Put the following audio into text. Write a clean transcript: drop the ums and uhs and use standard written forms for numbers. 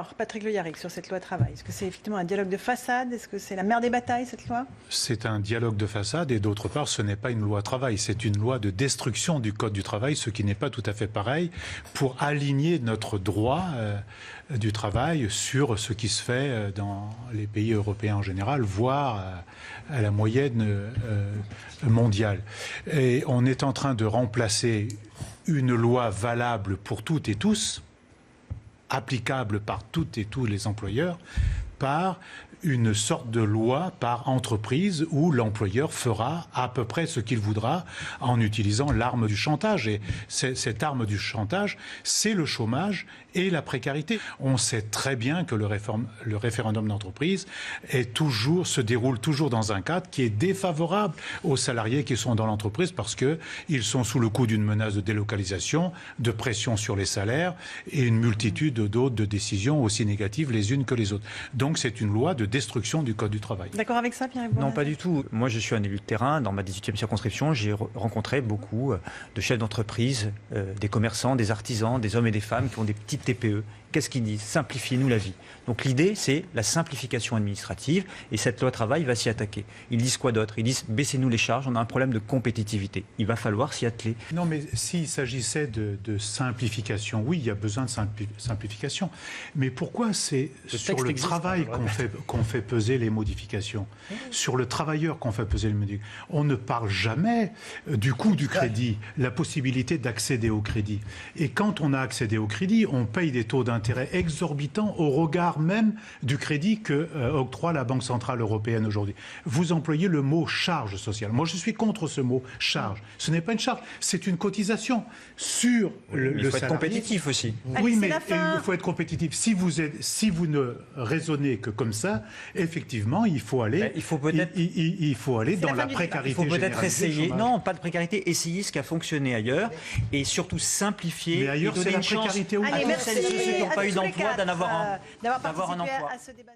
Alors, Patrick Le Yarrick, sur cette loi travail, est-ce que c'est effectivement un dialogue de façade? Est-ce que c'est la mère des batailles, cette loi? C'est un dialogue de façade et d'autre part, ce n'est pas une loi travail, c'est une loi de destruction du Code du travail, ce qui n'est pas tout à fait pareil, pour aligner notre droit du travail sur ce qui se fait dans les pays européens en général, voire à la moyenne mondiale. Et on est en train de remplacer une loi valable pour toutes et tous, applicable par toutes et tous les employeurs, par une sorte de loi par entreprise où l'employeur fera à peu près ce qu'il voudra en utilisant l'arme du chantage. Et cette arme du chantage, c'est le chômage et la précarité. On sait très bien que le référendum d'entreprise se déroule toujours dans un cadre qui est défavorable aux salariés qui sont dans l'entreprise parce qu'ils sont sous le coup d'une menace de délocalisation, de pression sur les salaires et une multitude d'autres de décisions aussi négatives les unes que les autres. Donc c'est une loi de destruction du Code du travail. D'accord avec ça, Pierre? Non, pas du tout. Moi, je suis un élu de terrain. Dans ma 18e circonscription, j'ai rencontré beaucoup de chefs d'entreprise, des commerçants, des artisans, des hommes et des femmes qui ont des petites TPE. Qu'est-ce qu'ils disent? Simplifiez-nous la vie. Donc l'idée, c'est la simplification administrative et cette loi travail va s'y attaquer. Ils disent quoi d'autre? Ils disent baissez-nous les charges, on a un problème de compétitivité. Il va falloir s'y atteler. Non, mais s'il s'agissait de simplification, oui, il y a besoin de simplification. Mais pourquoi c'est sur le travail qu'on fait peser les modifications? Sur le travailleur qu'on fait peser les modifications? On ne parle jamais du coût du crédit, la possibilité d'accéder au crédit. Et quand on a accédé au crédit, on paye des taux d'intérêt exorbitants au regard même du crédit que octroie la Banque Centrale Européenne aujourd'hui. Vous employez le mot charge sociale. Moi, je suis contre ce mot charge. Ce n'est pas une charge, c'est une cotisation sur le salarié. Il faut être compétitif aussi. Oui, mais il faut être compétitif. Si vous ne raisonnez que comme ça, effectivement, il faut aller, dans la précarité. Il faut peut-être essayer, chômage. non, pas de précarité, essayer ce qui a fonctionné ailleurs et surtout simplifier. Mais ailleurs, et donner c'est la une chance précarité. à tous celles et ceux qui n'ont pas eu tous les d'emploi quatre, d'avoir un d'avoir emploi. participé à ce débat.